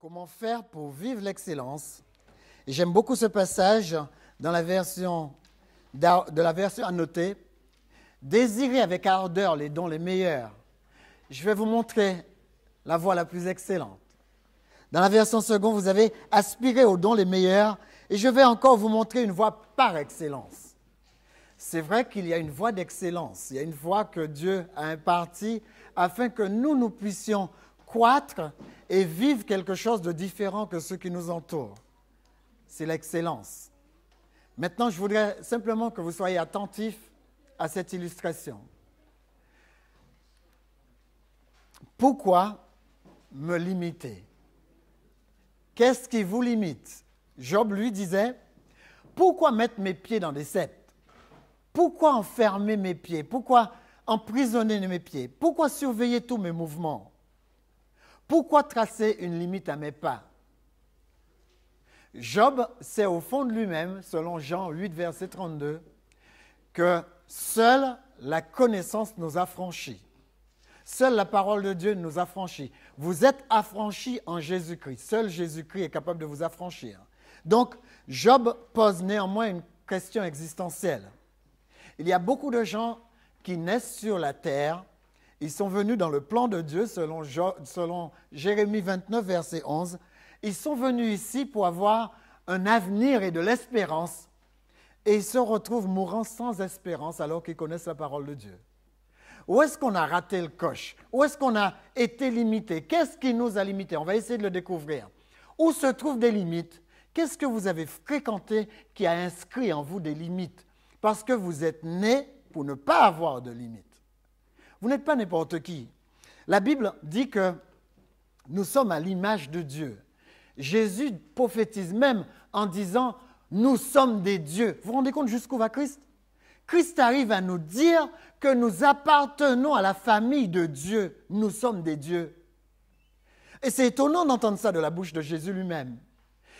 Comment faire pour vivre l'excellence? Et j'aime beaucoup ce passage dans la version annotée. Désirez avec ardeur les dons les meilleurs. Je vais vous montrer la voie la plus excellente. Dans la version seconde, vous avez aspiré aux dons les meilleurs. Et je vais encore vous montrer une voie par excellence. C'est vrai qu'il y a une voie d'excellence. Il y a une voie que Dieu a impartie afin que nous puissions croître et vivre quelque chose de différent que ceux qui nous entourent. C'est l'excellence. Maintenant, je voudrais simplement que vous soyez attentifs à cette illustration. Pourquoi me limiter? Qu'est-ce qui vous limite? Job lui disait, pourquoi mettre mes pieds dans des ceps? Pourquoi enfermer mes pieds? Pourquoi emprisonner mes pieds? Pourquoi surveiller tous mes mouvements? Pourquoi tracer une limite à mes pas? Job sait au fond de lui-même, selon Jean 8, verset 32, que seule la connaissance nous affranchit. Seule la parole de Dieu nous affranchit. Vous êtes affranchis en Jésus-Christ. Seul Jésus-Christ est capable de vous affranchir. Donc, Job pose néanmoins une question existentielle. Il y a beaucoup de gens qui naissent sur la terre. Ils sont venus dans le plan de Dieu, selon Jérémie 29, verset 11. Ils sont venus ici pour avoir un avenir et de l'espérance. Et ils se retrouvent mourant sans espérance alors qu'ils connaissent la parole de Dieu. Où est-ce qu'on a raté le coche? Où est-ce qu'on a été limité? Qu'est-ce qui nous a limités? On va essayer de le découvrir. Où se trouvent des limites? Qu'est-ce que vous avez fréquenté qui a inscrit en vous des limites? Parce que vous êtes né pour ne pas avoir de limites. Vous n'êtes pas n'importe qui. La Bible dit que nous sommes à l'image de Dieu. Jésus prophétise même en disant « Nous sommes des dieux ». Vous vous rendez compte jusqu'où va Christ? Christ arrive à nous dire que nous appartenons à la famille de Dieu. Nous sommes des dieux. Et c'est étonnant d'entendre ça de la bouche de Jésus lui-même.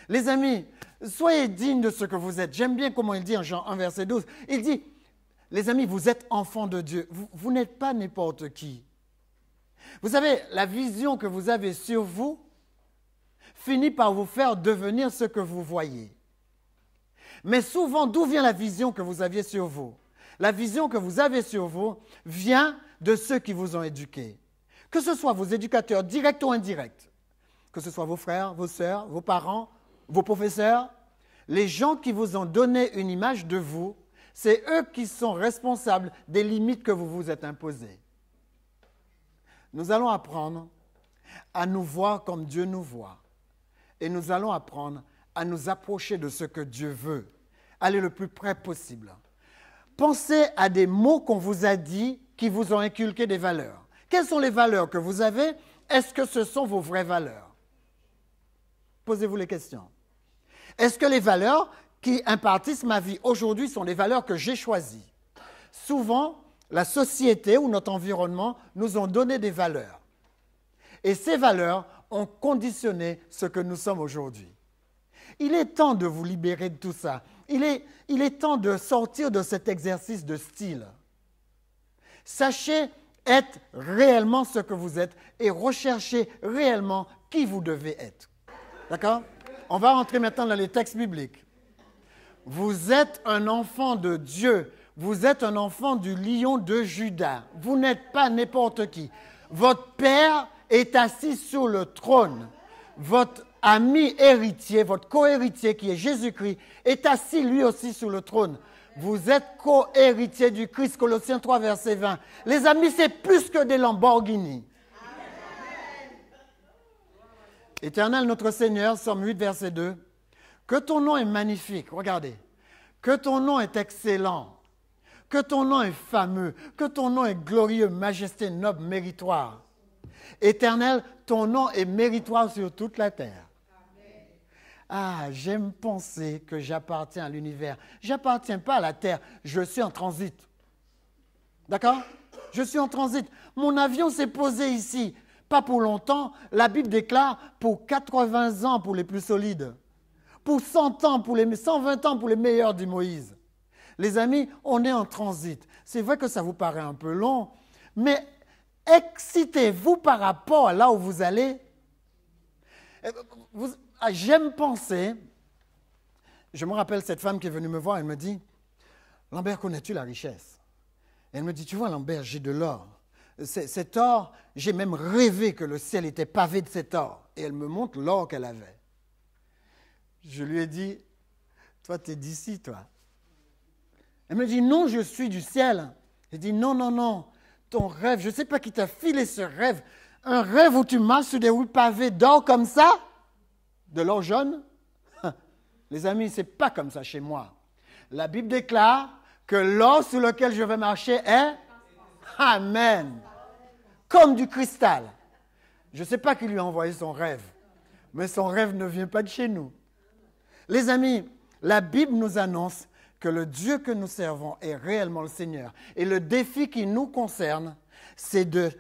Les amis, soyez dignes de ce que vous êtes. J'aime bien comment il dit en Jean 1, verset 12. Il dit, les amis, vous êtes enfants de Dieu. Vous n'êtes pas n'importe qui. Vous savez, la vision que vous avez sur vous finit par vous faire devenir ce que vous voyez. Mais souvent, d'où vient la vision que vous aviez sur vous? La vision que vous avez sur vous vient de ceux qui vous ont éduqués. Que ce soit vos éducateurs directs ou indirects, que ce soit vos frères, vos sœurs, vos parents, vos professeurs, les gens qui vous ont donné une image de vous, c'est eux qui sont responsables des limites que vous vous êtes imposées. Nous allons apprendre à nous voir comme Dieu nous voit. Et nous allons apprendre à nous approcher de ce que Dieu veut, aller le plus près possible. Pensez à des mots qu'on vous a dit qui vous ont inculqué des valeurs. Quelles sont les valeurs que vous avez? Est-ce que ce sont vos vraies valeurs? Posez-vous les questions. Est-ce que les valeurs qui impartissent ma vie aujourd'hui sont les valeurs que j'ai choisies? Souvent, la société ou notre environnement nous ont donné des valeurs. Et ces valeurs ont conditionné ce que nous sommes aujourd'hui. Il est temps de vous libérer de tout ça. Il est temps de sortir de cet exercice de style. Sachez être réellement ce que vous êtes et recherchez réellement qui vous devez être. D'accord? On va rentrer maintenant dans les textes bibliques. Vous êtes un enfant de Dieu. Vous êtes un enfant du lion de Juda. Vous n'êtes pas n'importe qui. Votre père est assis sur le trône. Votre ami héritier, votre co-héritier qui est Jésus-Christ, est assis lui aussi sur le trône. Vous êtes co-héritier du Christ, Colossiens 3, verset 20. Les amis, c'est plus que des Lamborghini. Amen. Éternel notre Seigneur, Somme 8, verset 2. Que ton nom est magnifique, regardez. Que ton nom est excellent. Que ton nom est fameux. Que ton nom est glorieux, majesté, noble, méritoire. Éternel, ton nom est méritoire sur toute la terre. Ah, j'aime penser que j'appartiens à l'univers. Je n'appartiens pas à la terre, je suis en transit. D'accord? Je suis en transit. Mon avion s'est posé ici. Pas pour longtemps. La Bible déclare pour 80 ans pour les plus solides. Pour 100 ans, pour les 120 ans pour les meilleurs du Moïse. Les amis, on est en transit. C'est vrai que ça vous paraît un peu long, mais excitez-vous par rapport à là où vous allez. J'aime penser, je me rappelle cette femme qui est venue me voir, elle me dit, Lambert, connais-tu la richesse? Elle me dit, tu vois Lambert, j'ai de l'or. Cet or, j'ai même rêvé que le ciel était pavé de cet or. Et elle me montre l'or qu'elle avait. Je lui ai dit, toi, tu es d'ici, toi. Elle me dit, non, je suis du ciel. J'ai dit, non, non, non, ton rêve, je ne sais pas qui t'a filé ce rêve. Un rêve où tu marches sur des rues pavées d'or comme ça? De l'or jaune? Les amis, ce n'est pas comme ça chez moi. La Bible déclare que l'or sur lequel je vais marcher est Amen. Comme du cristal. Je ne sais pas qui lui a envoyé son rêve, mais son rêve ne vient pas de chez nous. Les amis, la Bible nous annonce que le Dieu que nous servons est réellement le Seigneur. Et le défi qui nous concerne, c'est de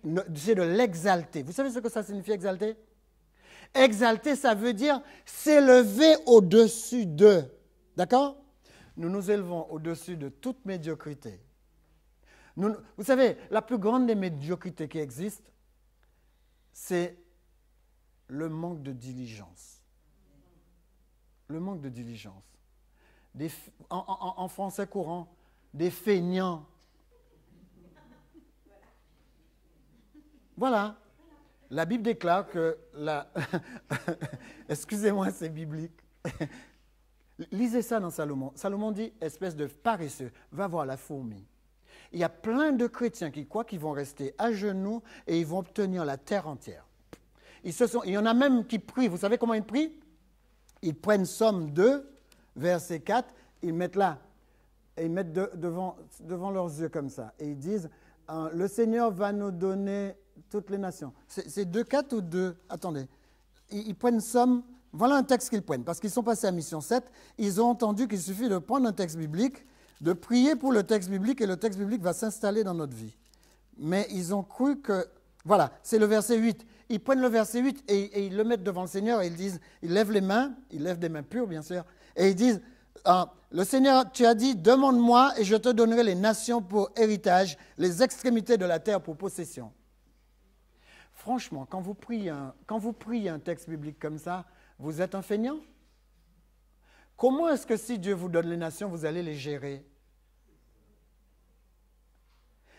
l'exalter. Vous savez ce que ça signifie, exalter? Exalter, ça veut dire s'élever au-dessus d'eux. D'accord? Nous nous élevons au-dessus de toute médiocrité. Vous savez, la plus grande des médiocrités qui existent, c'est le manque de diligence. Le manque de diligence. En français courant, des feignants. Voilà. La Bible déclare que excusez-moi, c'est biblique. Lisez ça dans Salomon. Salomon dit, espèce de paresseux, va voir la fourmi. Il y a plein de chrétiens qui croient qu'ils vont rester à genoux et ils vont obtenir la terre entière. Il y en a même qui prient. Vous savez comment ils prient? Ils prennent Somme 2, verset 4, ils mettent là, et ils mettent devant leurs yeux comme ça. Et ils disent, le Seigneur va nous donner toutes les nations. C'est 2,4 ou 2? Attendez. Ils prennent Somme. Voilà un texte qu'ils prennent. Parce qu'ils sont passés à Mission 7. Ils ont entendu qu'il suffit de prendre un texte biblique, de prier pour le texte biblique et le texte biblique va s'installer dans notre vie. Mais ils ont cru que... Voilà, c'est le verset 8. Ils prennent le verset 8 et ils le mettent devant le Seigneur et ils disent, ils lèvent les mains, ils lèvent des mains pures bien sûr, et ils disent, le Seigneur, tu as dit, demande-moi et je te donnerai les nations pour héritage, les extrémités de la terre pour possession. Franchement, quand vous priez un texte biblique comme ça, vous êtes un feignant? Comment est-ce que si Dieu vous donne les nations, vous allez les gérer?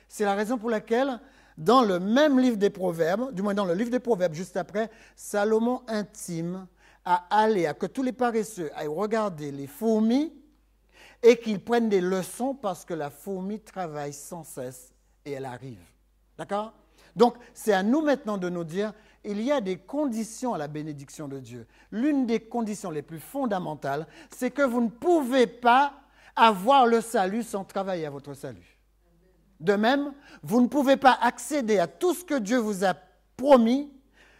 C'est la raison pour laquelle, dans le même livre des Proverbes, du moins dans le livre des Proverbes juste après, Salomon intime à que tous les paresseux aillent regarder les fourmis et qu'ils prennent des leçons parce que la fourmi travaille sans cesse et elle arrive. D'accord? Donc, c'est à nous maintenant de nous dire, il y a des conditions à la bénédiction de Dieu. L'une des conditions les plus fondamentales, c'est que vous ne pouvez pas avoir le salut sans travailler à votre salut. De même, vous ne pouvez pas accéder à tout ce que Dieu vous a promis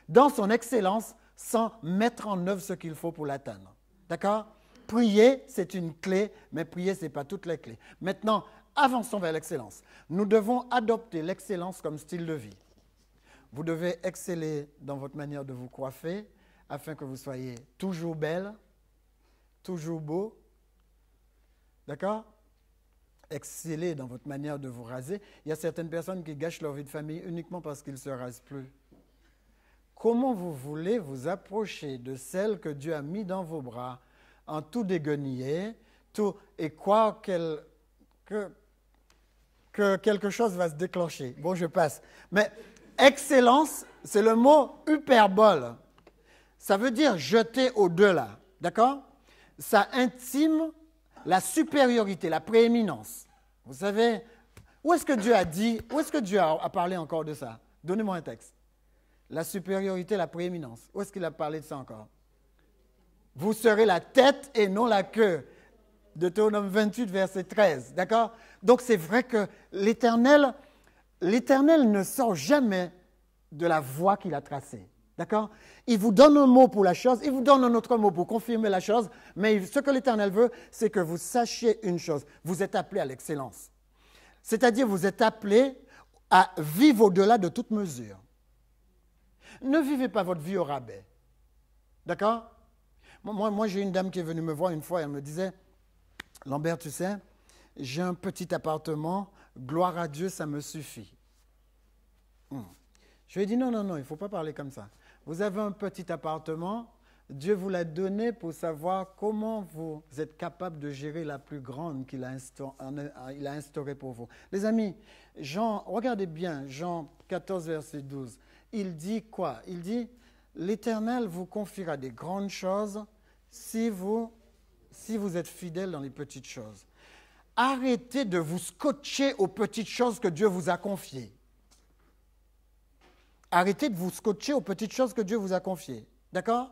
dans son excellence sans mettre en œuvre ce qu'il faut pour l'atteindre. D'accord? Prier, c'est une clé, mais prier, ce n'est pas toutes les clés. Maintenant, avançons vers l'excellence. Nous devons adopter l'excellence comme style de vie. Vous devez exceller dans votre manière de vous coiffer afin que vous soyez toujours belle, toujours beau. D'accord? Exceller dans votre manière de vous raser. Il y a certaines personnes qui gâchent leur vie de famille uniquement parce qu'ils ne se rasent plus. Comment vous voulez vous approcher de celle que Dieu a mis dans vos bras en tout déguenillé et croire que quelque chose va se déclencher? Bon, je passe. Mais excellence, c'est le mot hyperbole. Ça veut dire jeter au-delà. D'accord? Ça intime la supériorité, la prééminence. Vous savez, où est-ce que Dieu a dit, où est-ce que Dieu a parlé encore de ça? Donnez-moi un texte. La supériorité, la prééminence. Où est-ce qu'il a parlé de ça encore? Vous serez la tête et non la queue. Deutéronome 28, verset 13. D'accord? Donc c'est vrai que l'Éternel ne sort jamais de la voie qu'il a tracée. D'accord? Il vous donne un mot pour la chose, il vous donne un autre mot pour confirmer la chose, mais ce que l'Éternel veut, c'est que vous sachiez une chose. Vous êtes appelé à l'excellence. C'est-à-dire, vous êtes appelé à vivre au-delà de toute mesure. Ne vivez pas votre vie au rabais. D'accord? Moi, j'ai une dame qui est venue me voir une fois, elle me disait, Lambert, tu sais, j'ai un petit appartement, gloire à Dieu, ça me suffit. Je lui ai dit, non, il ne faut pas parler comme ça. Vous avez un petit appartement, Dieu vous l'a donné pour savoir comment vous êtes capable de gérer la plus grande qu'il a instaurée pour vous. Les amis, regardez bien, Jean 14, verset 12. Il dit quoi? Il dit, l'Éternel vous confiera des grandes choses si vous êtes fidèles dans les petites choses. Arrêtez de vous scotcher aux petites choses que Dieu vous a confiées. Arrêtez de vous scotcher aux petites choses que Dieu vous a confiées. D'accord?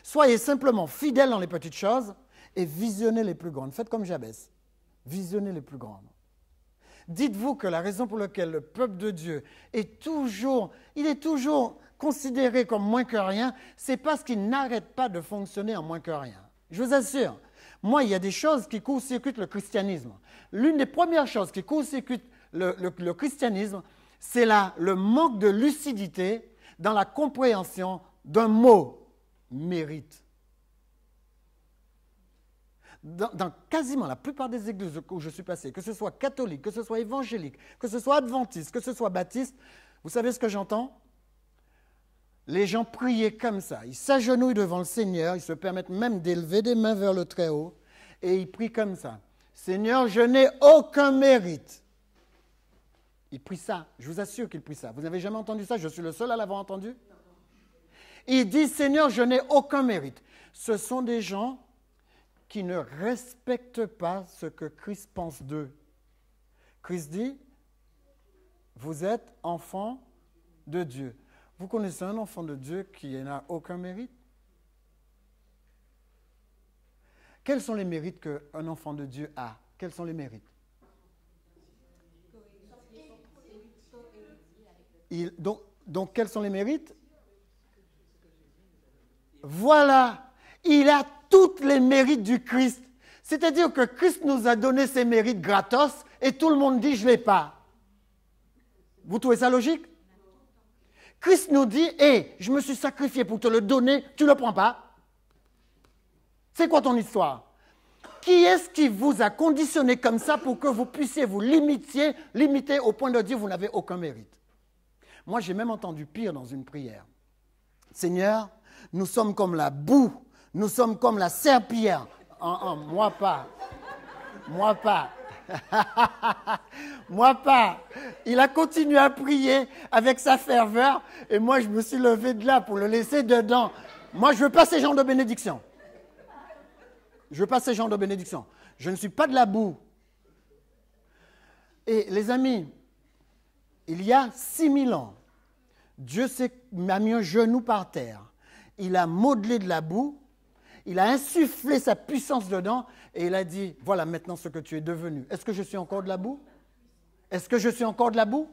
Soyez simplement fidèles dans les petites choses et visionnez les plus grandes. Faites comme Jabès. Visionnez les plus grandes. Dites-vous que la raison pour laquelle le peuple de Dieu est toujours considéré comme moins que rien, c'est parce qu'il n'arrête pas de fonctionner en moins que rien. Je vous assure, moi, il y a des choses qui court-circuitent le christianisme. L'une des premières choses qui court-circuite le christianisme, c'est le manque de lucidité dans la compréhension d'un mot, mérite. Dans quasiment la plupart des églises où je suis passé, que ce soit catholique, que ce soit évangélique, que ce soit adventiste, que ce soit baptiste, vous savez ce que j'entends? Les gens priaient comme ça. Ils s'agenouillent devant le Seigneur, ils se permettent même d'élever des mains vers le Très-Haut, et ils prient comme ça. Seigneur, je n'ai aucun mérite. Ils prient ça, je vous assure qu'ils prient ça. Vous n'avez jamais entendu ça? Je suis le seul à l'avoir entendu? Ils disent, Seigneur, je n'ai aucun mérite. Ce sont des gens qui ne respectent pas ce que Christ pense d'eux. Christ dit, vous êtes enfants de Dieu. Vous connaissez un enfant de Dieu qui n'a aucun mérite? Quels sont les mérites qu'un enfant de Dieu a? Quels sont les mérites? Donc, quels sont les mérites? Voilà, il a tous les mérites du Christ. C'est-à-dire que Christ nous a donné ses mérites gratos et tout le monde dit « je ne l'ai pas ». Vous trouvez ça logique? Christ nous dit « hé, je me suis sacrifié pour te le donner, tu ne le prends pas ». C'est quoi ton histoire? Qui est-ce qui vous a conditionné comme ça pour que vous puissiez vous limiter au point de dire « vous n'avez aucun mérite ». Moi, j'ai même entendu pire dans une prière. Seigneur, nous sommes comme la boue, nous sommes comme la serpillière. Moi pas. Moi pas. Moi pas. Il a continué à prier avec sa ferveur et moi, je me suis levé de là pour le laisser dedans. Moi, je ne veux pas ces gens de bénédiction. Je ne veux pas ces gens de bénédiction. Je ne suis pas de la boue. Et les amis, il y a 6000 ans, Dieu m'a mis un genou par terre. Il a modelé de la boue, il a insufflé sa puissance dedans et il a dit, voilà maintenant ce que tu es devenu. Est-ce que je suis encore de la boue? Est-ce que je suis encore de la boue?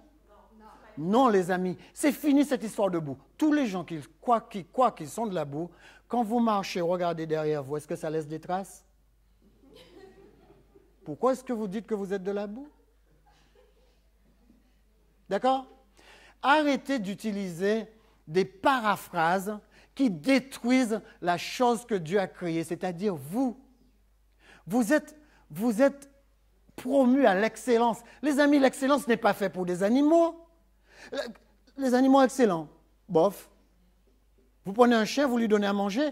Non, les amis, c'est fini cette histoire de boue. Tous les gens qui croient qu'ils sont de la boue, quand vous marchez, regardez derrière vous, est-ce que ça laisse des traces? Pourquoi est-ce que vous dites que vous êtes de la boue? D'accord? Arrêtez d'utiliser des paraphrases qui détruisent la chose que Dieu a créée, c'est-à-dire vous. Vous êtes promus à l'excellence. Les amis, l'excellence n'est pas faite pour des animaux. Les animaux excellents, bof. Vous prenez un chien, vous lui donnez à manger,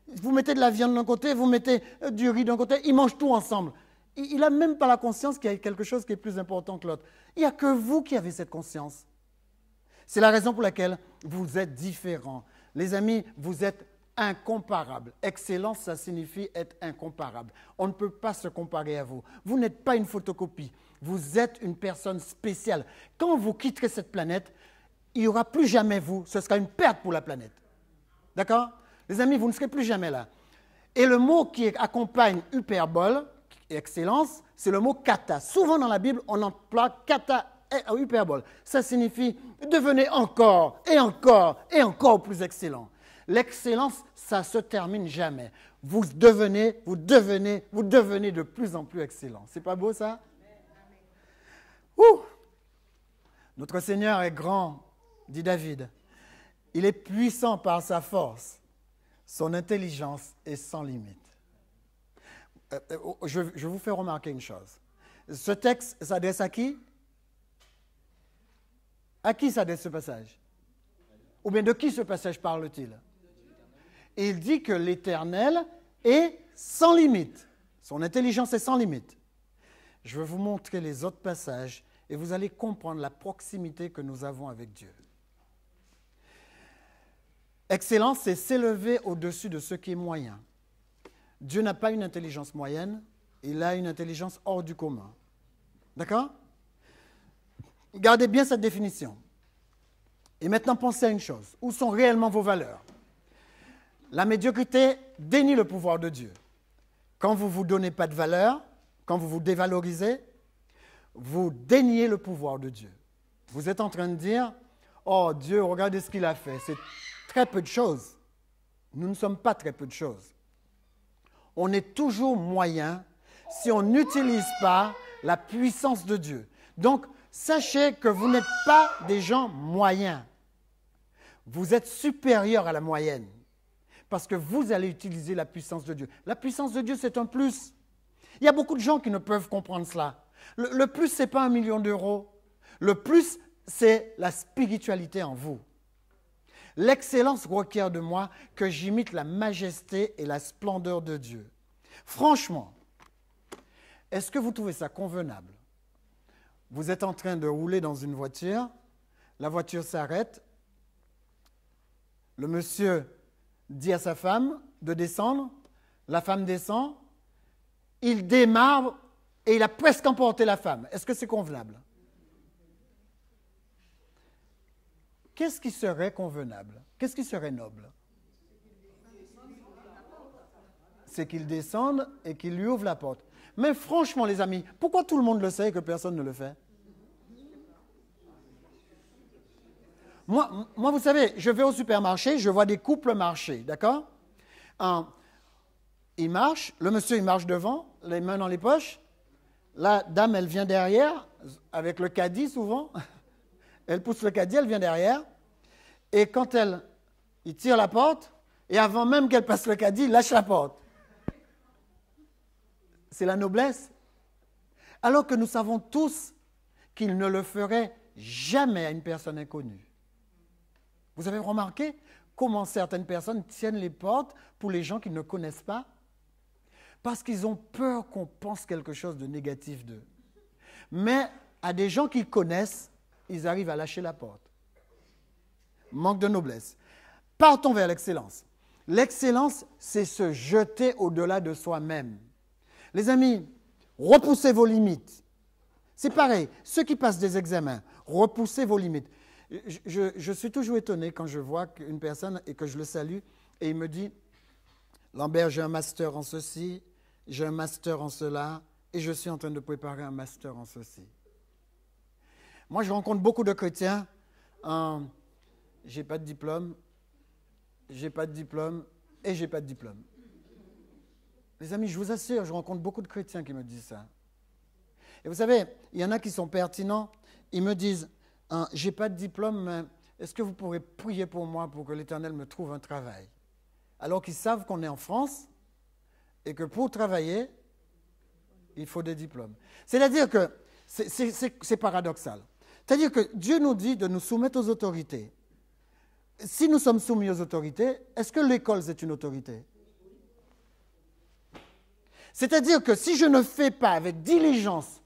vous mettez de la viande d'un côté, vous mettez du riz d'un côté, ils mangent tout ensemble. Il n'a même pas la conscience qu'il y a quelque chose qui est plus important que l'autre. Il n'y a que vous qui avez cette conscience. C'est la raison pour laquelle vous êtes différents. Les amis, vous êtes incomparables. Excellence, ça signifie être incomparable. On ne peut pas se comparer à vous. Vous n'êtes pas une photocopie. Vous êtes une personne spéciale. Quand vous quitterez cette planète, il n'y aura plus jamais vous. Ce sera une perte pour la planète. D'accord? Les amis, vous ne serez plus jamais là. Et le mot qui accompagne hyperbole, excellence, c'est le mot kata. Souvent dans la Bible, on emploie kata et hyperbole. Ça signifie devenez encore et encore et encore plus excellent. L'excellence, ça ne se termine jamais. Vous devenez de plus en plus excellent. C'est pas beau ça? Ouh! Notre Seigneur est grand, dit David. Il est puissant par sa force. Son intelligence est sans limite. Je vais vous faire remarquer une chose. Ce texte s'adresse à qui? À qui s'adresse ce passage? Ou bien de qui ce passage parle-t-il? Il dit que l'Éternel est sans limite. Son intelligence est sans limite. Je vais vous montrer les autres passages et vous allez comprendre la proximité que nous avons avec Dieu. Excellence, c'est s'élever au-dessus de ce qui est moyen. Dieu n'a pas une intelligence moyenne, il a une intelligence hors du commun. D'accord? Gardez bien cette définition. Et maintenant, pensez à une chose. Où sont réellement vos valeurs? La médiocrité dénie le pouvoir de Dieu. Quand vous ne vous donnez pas de valeur, quand vous vous dévalorisez, vous déniez le pouvoir de Dieu. Vous êtes en train de dire, « Oh Dieu, regardez ce qu'il a fait. » C'est très peu de choses. Nous ne sommes pas très peu de choses. On est toujours moyen si on n'utilise pas la puissance de Dieu. Donc, sachez que vous n'êtes pas des gens moyens. Vous êtes supérieurs à la moyenne parce que vous allez utiliser la puissance de Dieu. La puissance de Dieu, c'est un plus. Il y a beaucoup de gens qui ne peuvent comprendre cela. Le plus, ce n'est pas 1 million d'euros. Le plus, c'est la spiritualité en vous. L'excellence requiert de moi que j'imite la majesté et la splendeur de Dieu. Franchement, est-ce que vous trouvez ça convenable? Vous êtes en train de rouler dans une voiture, la voiture s'arrête, le monsieur dit à sa femme de descendre, la femme descend, il démarre et il a presque emporté la femme. Est-ce que c'est convenable? Qu'est-ce qui serait convenable? Qu'est-ce qui serait noble? C'est qu'il descende et qu'il lui ouvre la porte. Mais franchement, les amis, pourquoi tout le monde le sait et que personne ne le fait? Moi, vous savez, je vais au supermarché, je vois des couples marcher, d'accord? Ils marchent, le monsieur, il marche devant, les mains dans les poches. La dame, elle vient derrière, avec le caddie souvent. Elle pousse le caddie, elle vient derrière. Et quand il tire la porte, et avant même qu'elle passe le caddie, il lâche la porte. C'est la noblesse. Alors que nous savons tous qu'il ne le ferait jamais à une personne inconnue. Vous avez remarqué comment certaines personnes tiennent les portes pour les gens qu'ils ne connaissent pas? Parce qu'ils ont peur qu'on pense quelque chose de négatif d'eux. Mais à des gens qu'ils connaissent, ils arrivent à lâcher la porte. Manque de noblesse. Partons vers l'excellence. L'excellence, c'est se jeter au-delà de soi-même. Les amis, repoussez vos limites. C'est pareil, ceux qui passent des examens, repoussez vos limites. Je suis toujours étonné quand je vois une personne et que je le salue et il me dit « Lambert, j'ai un master en ceci, j'ai un master en cela et je suis en train de préparer un master en ceci. » Moi, je rencontre beaucoup de chrétiens « J'ai pas de diplôme, j'ai pas de diplôme et j'ai pas de diplôme. » Les amis, je vous assure, je rencontre beaucoup de chrétiens qui me disent ça. Et vous savez, il y en a qui sont pertinents. Ils me disent, j'ai pas de diplôme, mais est-ce que vous pourrez prier pour moi pour que l'Éternel me trouve un travail? Alors qu'ils savent qu'on est en France et que pour travailler, il faut des diplômes. C'est-à-dire que c'est paradoxal. C'est-à-dire que Dieu nous dit de nous soumettre aux autorités. Si nous sommes soumis aux autorités, est-ce que l'école c'est une autorité? C'est-à-dire que si je ne fais pas avec diligence,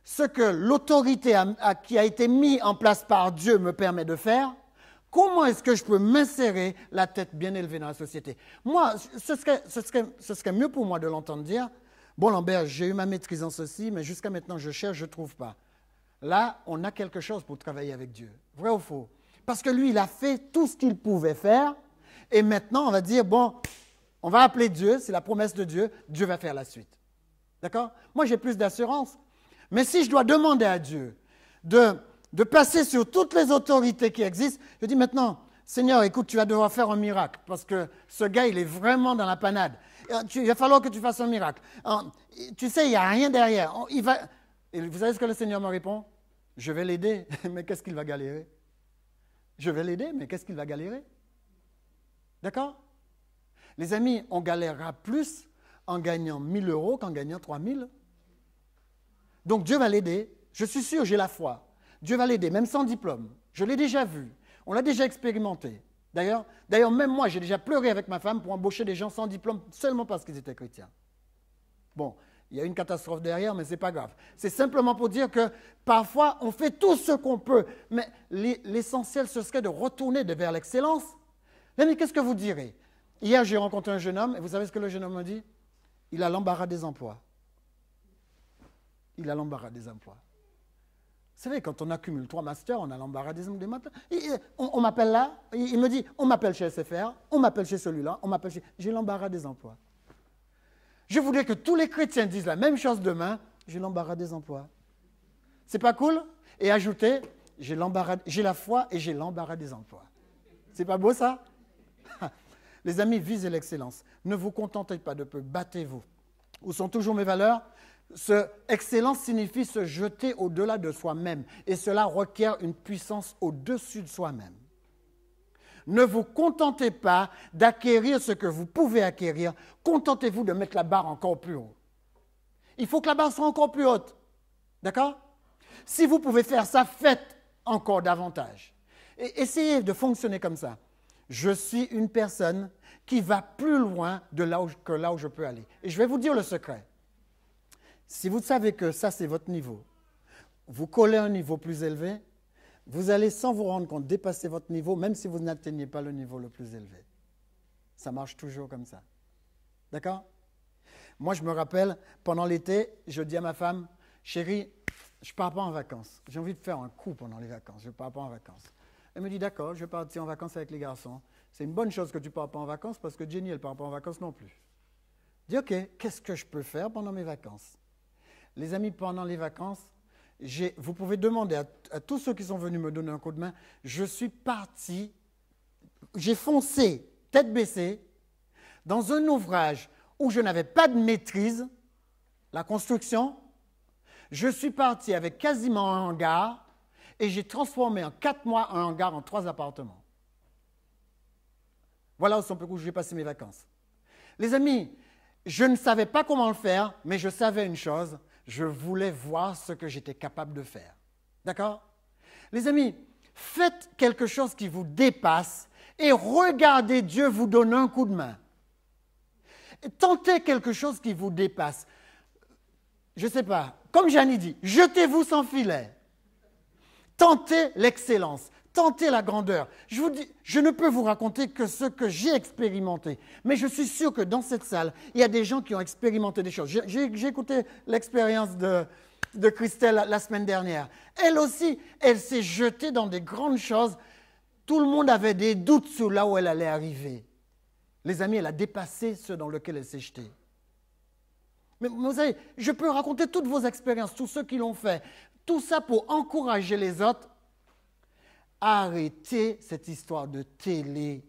ce que l'autorité qui a été mise en place par Dieu me permet de faire, comment est-ce que je peux m'insérer la tête bien élevée dans la société? Moi, ce serait mieux pour moi de l'entendre dire, bon Lambert, j'ai eu ma maîtrise en ceci, mais jusqu'à maintenant je cherche, je ne trouve pas. Là, on a quelque chose pour travailler avec Dieu. Vrai ou faux? Parce que lui, il a fait tout ce qu'il pouvait faire. Et maintenant, on va dire, bon, on va appeler Dieu, c'est la promesse de Dieu, Dieu va faire la suite. D'accord? Moi, j'ai plus d'assurance. Mais si je dois demander à Dieu de passer sur toutes les autorités qui existent, je dis maintenant, Seigneur, écoute, tu vas devoir faire un miracle, parce que ce gars, il est vraiment dans la panade. Il va falloir que tu fasses un miracle. Tu sais, il n'y a rien derrière. Et vous savez ce que le Seigneur me répond? Je vais l'aider, mais qu'est-ce qu'il va galérer? Je vais l'aider, mais qu'est-ce qu'il va galérer? D'accord? Les amis, on galérera plus en gagnant 1 000 € qu'en gagnant 3 000. Donc Dieu va l'aider. Je suis sûr, j'ai la foi. Dieu va l'aider, même sans diplôme. Je l'ai déjà vu. On l'a déjà expérimenté. D'ailleurs, même moi, j'ai déjà pleuré avec ma femme pour embaucher des gens sans diplôme seulement parce qu'ils étaient chrétiens. Bon, il y a une catastrophe derrière, mais ce n'est pas grave. C'est simplement pour dire que parfois, on fait tout ce qu'on peut, mais l'essentiel, ce serait de retourner vers l'excellence. Mais qu'est-ce que vous direz? Hier, j'ai rencontré un jeune homme, et vous savez ce que le jeune homme me dit? Il a l'embarras des emplois. Il a l'embarras des emplois. Vous savez, quand on accumule 3 masters, on a l'embarras des matins. On m'appelle là, il me dit, on m'appelle chez SFR, on m'appelle chez celui-là, on m'appelle chez... J'ai l'embarras des emplois. Je voudrais que tous les chrétiens disent la même chose demain, j'ai l'embarras des emplois. C'est pas cool? Et ajoutez, j'ai la foi et j'ai l'embarras des emplois. C'est pas beau ça? Les amis, visez l'excellence. Ne vous contentez pas de peu, battez-vous. Où sont toujours mes valeurs? Excellence signifie se jeter au-delà de soi-même. Et cela requiert une puissance au-dessus de soi-même. Ne vous contentez pas d'acquérir ce que vous pouvez acquérir. Contentez-vous de mettre la barre encore plus haut. Il faut que la barre soit encore plus haute. D'accord? Si vous pouvez faire ça, faites encore davantage. Et essayez de fonctionner comme ça. Je suis une personne qui va plus loin que là où je peux aller. Et je vais vous dire le secret. Si vous savez que ça, c'est votre niveau, vous collez un niveau plus élevé, vous allez, sans vous rendre compte, dépasser votre niveau, même si vous n'atteignez pas le niveau le plus élevé. Ça marche toujours comme ça. D'accord? Moi, je me rappelle, pendant l'été, je dis à ma femme, chérie, je ne pars pas en vacances. J'ai envie de faire un coup pendant les vacances. Je ne pars pas en vacances. Elle me dit, d'accord, je vais partir en vacances avec les garçons. C'est une bonne chose que tu ne pars pas en vacances parce que Jenny, elle ne part pas en vacances non plus. Je dis, OK, qu'est-ce que je peux faire pendant mes vacances? Les amis, pendant les vacances, vous pouvez demander à tous ceux qui sont venus me donner un coup de main, je suis parti, j'ai foncé, tête baissée, dans un ouvrage où je n'avais pas de maîtrise, la construction. Je suis parti avec quasiment un hangar et j'ai transformé en 4 mois un hangar en 3 appartements. Voilà où j'ai passé mes vacances. Les amis, je ne savais pas comment le faire, mais je savais une chose, je voulais voir ce que j'étais capable de faire. D'accord? Les amis, faites quelque chose qui vous dépasse et regardez Dieu vous donner un coup de main. Tentez quelque chose qui vous dépasse. Je ne sais pas, comme Jeannie dit, jetez-vous sans filet. Tentez l'excellence, tentez la grandeur. Je vous dis, je ne peux vous raconter que ce que j'ai expérimenté, mais je suis sûr que dans cette salle, il y a des gens qui ont expérimenté des choses. J'ai écouté l'expérience de Christelle la semaine dernière. Elle aussi, elle s'est jetée dans des grandes choses. Tout le monde avait des doutes sur là où elle allait arriver. Les amis, elle a dépassé ceux dans lesquels elle s'est jetée. Mais vous savez, je peux raconter toutes vos expériences, tous ceux qui l'ont fait, tout ça pour encourager les autres. Arrêtez cette histoire de télé.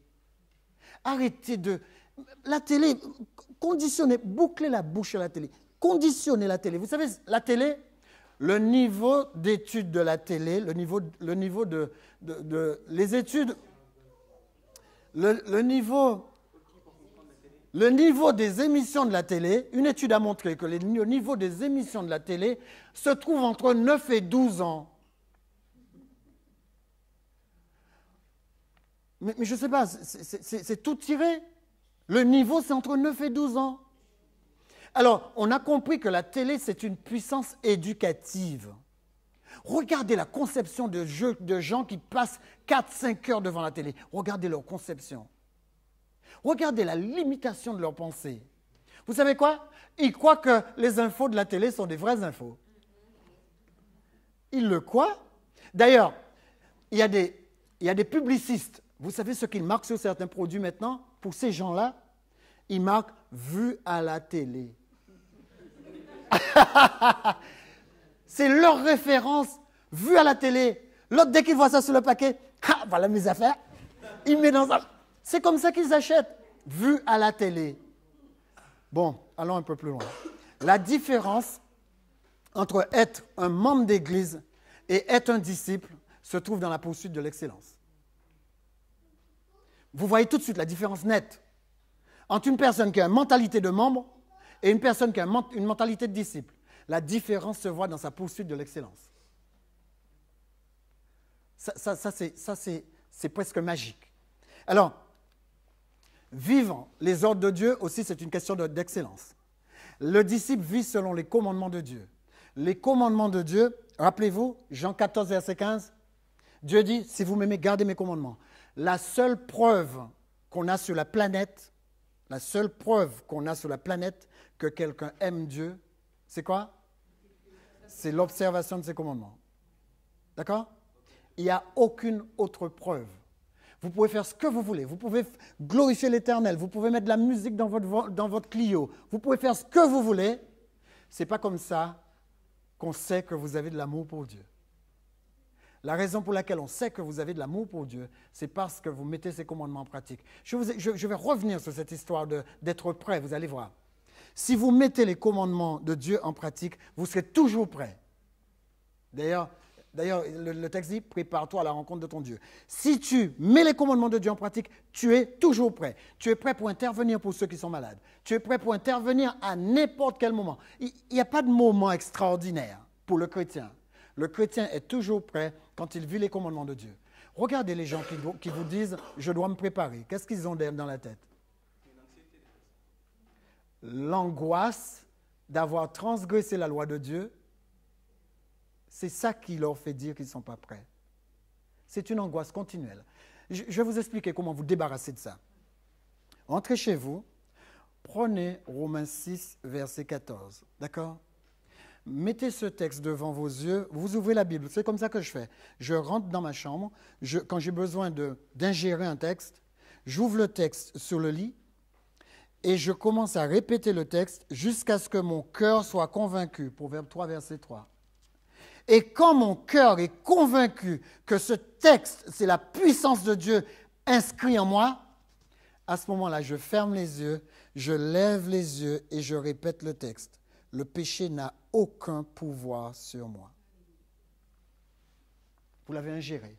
Arrêtez de... La télé, conditionnez, bouclez la bouche à la télé. Conditionnez la télé. Vous savez, la télé, le niveau d'études de la télé, le niveau de les études, le niveau des émissions de la télé, une étude a montré que le niveau des émissions de la télé se trouve entre 9 et 12 ans. Mais je ne sais pas, c'est tout tiré. Le niveau, c'est entre 9 et 12 ans. Alors, on a compris que la télé, c'est une puissance éducative. Regardez la conception de gens qui passent 4-5 heures devant la télé. Regardez leur conception. Regardez la limitation de leur pensée. Vous savez quoi? Ils croient que les infos de la télé sont des vraies infos. Ils le croient. D'ailleurs, il y a des publicistes. Vous savez ce qu'ils marquent sur certains produits maintenant? Pour ces gens-là, ils marquent « vu à la télé ». C'est leur référence, vu à la télé. L'autre, dès qu'il voit ça sur le paquet, « ah, voilà mes affaires », il met dans ça. C'est comme ça qu'ils achètent, vu à la télé. Bon, allons un peu plus loin. La différence entre être un membre d'église et être un disciple se trouve dans la poursuite de l'excellence. Vous voyez tout de suite la différence nette entre une personne qui a une mentalité de membre et une personne qui a une mentalité de disciple. La différence se voit dans sa poursuite de l'excellence. C'est presque magique. Alors, vivant les ordres de Dieu aussi, c'est une question d'excellence. Le disciple vit selon les commandements de Dieu. Les commandements de Dieu, rappelez-vous, Jean 14, verset 15, Dieu dit, si vous m'aimez, gardez mes commandements. La seule preuve qu'on a sur la planète, que quelqu'un aime Dieu, c'est quoi? C'est l'observation de ses commandements. D'accord? Il n'y a aucune autre preuve. Vous pouvez faire ce que vous voulez. Vous pouvez glorifier l'Éternel. Vous pouvez mettre de la musique dans votre Clio. Vous pouvez faire ce que vous voulez. Ce n'est pas comme ça qu'on sait que vous avez de l'amour pour Dieu. La raison pour laquelle on sait que vous avez de l'amour pour Dieu, c'est parce que vous mettez ces commandements en pratique. Je vais revenir sur cette histoire d'être prêt, vous allez voir. Si vous mettez les commandements de Dieu en pratique, vous serez toujours prêt. D'ailleurs, le texte dit, prépare-toi à la rencontre de ton Dieu. Si tu mets les commandements de Dieu en pratique, tu es toujours prêt. Tu es prêt pour intervenir pour ceux qui sont malades. Tu es prêt pour intervenir à n'importe quel moment. Il n'y a pas de moment extraordinaire pour le chrétien. Le chrétien est toujours prêt quand il vit les commandements de Dieu. Regardez les gens qui vous disent « je dois me préparer ». Qu'est-ce qu'ils ont dans la tête? L'angoisse d'avoir transgressé la loi de Dieu, c'est ça qui leur fait dire qu'ils ne sont pas prêts. C'est une angoisse continuelle. Je vais vous expliquer comment vous débarrasser de ça. Entrez chez vous, prenez Romains 6, verset 14. D'accord? Mettez ce texte devant vos yeux, vous ouvrez la Bible. C'est comme ça que je fais. Je rentre dans ma chambre, quand j'ai besoin d'ingérer un texte, j'ouvre le texte sur le lit et je commence à répéter le texte jusqu'à ce que mon cœur soit convaincu. Proverbe 3, verset 3. Et quand mon cœur est convaincu que ce texte, c'est la puissance de Dieu inscrite en moi, à ce moment-là, je ferme les yeux, je lève les yeux et je répète le texte. Le péché n'a aucun pouvoir sur moi. Vous l'avez ingéré.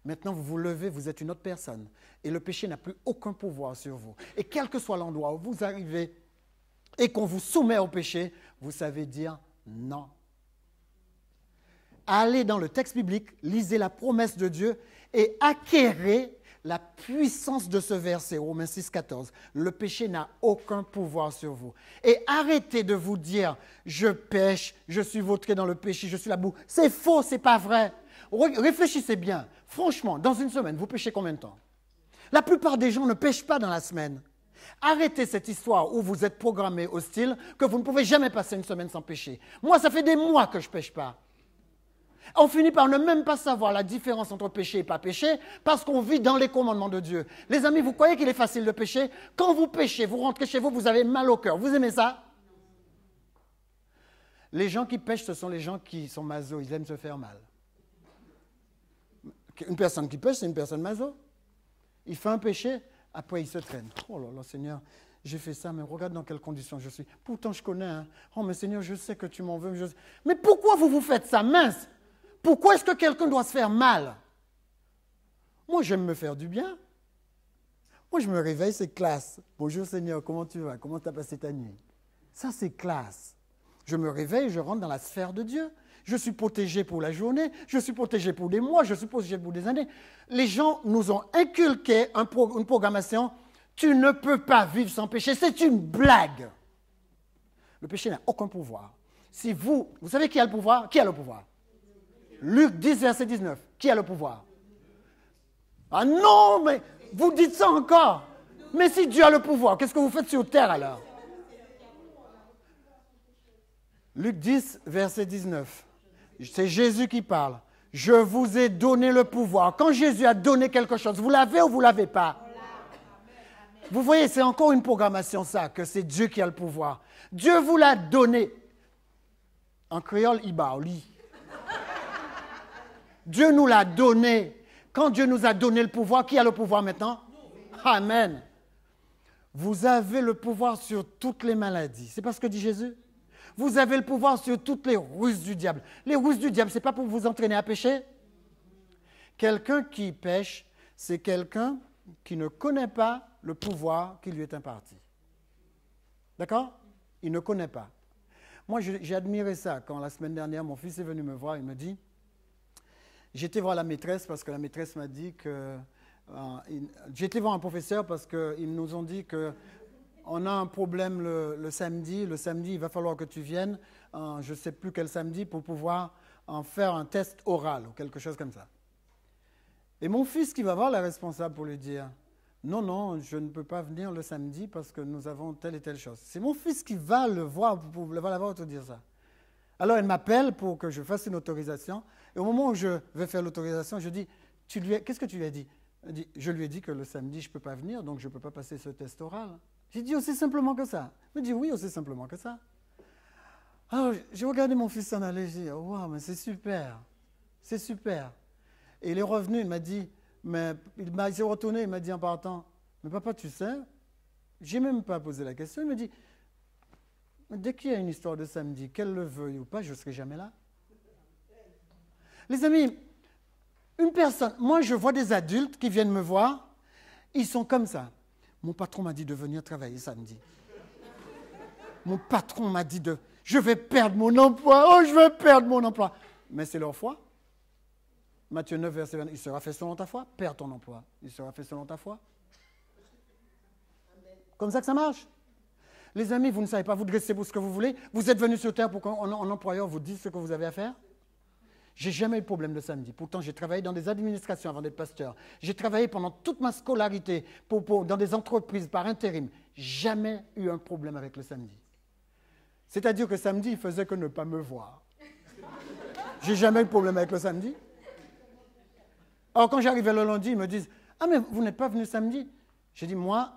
Maintenant, vous vous levez, vous êtes une autre personne. Et le péché n'a plus aucun pouvoir sur vous. Et quel que soit l'endroit où vous arrivez et qu'on vous soumet au péché, vous savez dire non. Allez dans le texte biblique, lisez la promesse de Dieu et acquérez la puissance de ce verset, Romains 6, 14. Le péché n'a aucun pouvoir sur vous. Et arrêtez de vous dire, je pêche, je suis vautré dans le péché, je suis la boue. C'est faux, c'est pas vrai. Réfléchissez bien. Franchement, dans une semaine, vous péchez combien de temps? La plupart des gens ne pêchent pas dans la semaine. Arrêtez cette histoire où vous êtes programmé au style que vous ne pouvez jamais passer une semaine sans pécher. Moi, ça fait des mois que je ne pêche pas. On finit par ne même pas savoir la différence entre péché et pas péché parce qu'on vit dans les commandements de Dieu. Les amis, vous croyez qu'il est facile de pécher? Quand vous péchez, vous rentrez chez vous, vous avez mal au cœur. Vous aimez ça? Les gens qui pêchent, ce sont les gens qui sont maso, ils aiment se faire mal. Une personne qui pêche, c'est une personne maso. Il fait un péché, après il se traîne. Oh là là, Seigneur, j'ai fait ça, mais regarde dans quelles conditions je suis. Pourtant, je connais. Hein. Oh, mais Seigneur, je sais que tu m'en veux. Mais pourquoi vous faites ça, mince? Pourquoi est-ce que quelqu'un doit se faire mal? Moi, j'aime me faire du bien. Moi, je me réveille, c'est classe. Bonjour Seigneur, comment tu vas? Comment tu as passé ta nuit? Ça, c'est classe. Je me réveille, je rentre dans la sphère de Dieu. Je suis protégé pour la journée, je suis protégé pour des mois, je suis protégé pour des années. Les gens nous ont inculqué une programmation. Tu ne peux pas vivre sans péché. C'est une blague. Le péché n'a aucun pouvoir. Si vous savez qui a le pouvoir? Qui a le pouvoir? Luc 10, verset 19. Qui a le pouvoir? Ah non, mais vous dites ça encore. Mais si Dieu a le pouvoir, qu'est-ce que vous faites sur terre alors? Luc 10, verset 19. C'est Jésus qui parle. Je vous ai donné le pouvoir. Quand Jésus a donné quelque chose, vous l'avez ou vous ne l'avez pas? Vous voyez, c'est encore une programmation ça, que c'est Dieu qui a le pouvoir. Dieu vous l'a donné. En créole, il parle. Dieu nous l'a donné. Quand Dieu nous a donné le pouvoir, qui a le pouvoir maintenant? Amen. Vous avez le pouvoir sur toutes les maladies. C'est pas ce que dit Jésus? Vous avez le pouvoir sur toutes les ruses du diable. Les ruses du diable, ce n'est pas pour vous entraîner à pécher. Quelqu'un qui pêche, c'est quelqu'un qui ne connaît pas le pouvoir qui lui est imparti. D'accord? Il ne connaît pas. Moi, j'ai admiré ça quand la semaine dernière, mon fils est venu me voir, il me dit, j'étais voir la maîtresse parce que la maîtresse m'a dit que... j'étais voir un professeur parce qu'ils nous ont dit qu'on a un problème le samedi. Le samedi, il va falloir que tu viennes, je ne sais plus quel samedi, pour pouvoir faire un test oral ou quelque chose comme ça. Et mon fils qui va voir la responsable pour lui dire « Non, non, je ne peux pas venir le samedi parce que nous avons telle et telle chose. » C'est mon fils qui va le voir, va la voir te dire ça. Alors, elle m'appelle pour que je fasse une autorisation. Et au moment où je vais faire l'autorisation, je dis « Qu'est-ce que tu lui as dit ?» Je lui ai dit que le samedi, je ne peux pas venir, donc je ne peux pas passer ce test oral. J'ai dit aussi simplement que ça. Il me dit oui, aussi simplement que ça. Alors, j'ai regardé mon fils s'en aller, j'ai dit, oh, wow, mais c'est super, c'est super. Et il est revenu, il m'a dit, mais il s'est retourné, il m'a dit en partant, mais papa, tu sais, je n'ai même pas posé la question. Il me dit, dès qu'il y a une histoire de samedi, qu'elle le veuille ou pas, je ne serai jamais là. Les amis, une personne, moi je vois des adultes qui viennent me voir, ils sont comme ça. Mon patron m'a dit de venir travailler samedi. Mon patron m'a dit je vais perdre mon emploi, oh je vais perdre mon emploi. Mais c'est leur foi. Matthieu 9, verset 20, il sera fait selon ta foi, perds ton emploi. Il sera fait selon ta foi. Comme ça que ça marche. Les amis, vous ne savez pas vous dresser pour ce que vous voulez. Vous êtes venus sur terre pour qu'un employeur vous dise ce que vous avez à faire. J'ai jamais eu de problème le samedi. Pourtant, j'ai travaillé dans des administrations avant d'être pasteur. J'ai travaillé pendant toute ma scolarité dans des entreprises par intérim. Jamais eu un problème avec le samedi. C'est-à-dire que samedi, il faisait que ne pas me voir. J'ai jamais eu de problème avec le samedi. Alors, quand j'arrivais le lundi, ils me disent « Ah, mais vous n'êtes pas venu samedi ?» J'ai dit « Moi,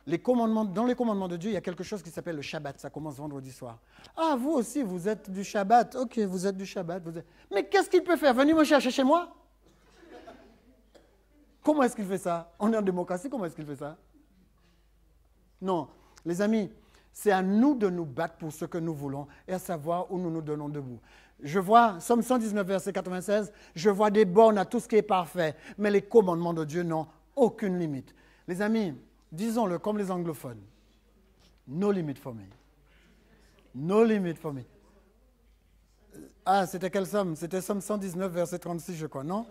dans les commandements de Dieu, il y a quelque chose qui s'appelle le Shabbat. Ça commence vendredi soir. Ah, vous aussi, vous êtes du Shabbat. Ok, vous êtes du Shabbat. Mais qu'est-ce qu'il peut faire? Venez me chercher chez moi? Comment est-ce qu'il fait ça? On est en démocratie, comment est-ce qu'il fait ça? Non, les amis, c'est à nous de nous battre pour ce que nous voulons et à savoir où nous nous donnons debout. Je vois, Somme 119, verset 96, je vois des bornes à tout ce qui est parfait, mais les commandements de Dieu n'ont aucune limite. Les amis, disons-le comme les anglophones. No limit for me. No limit for me. Ah, c'était quel somme? C'était Somme 119, verset 36, je crois, non?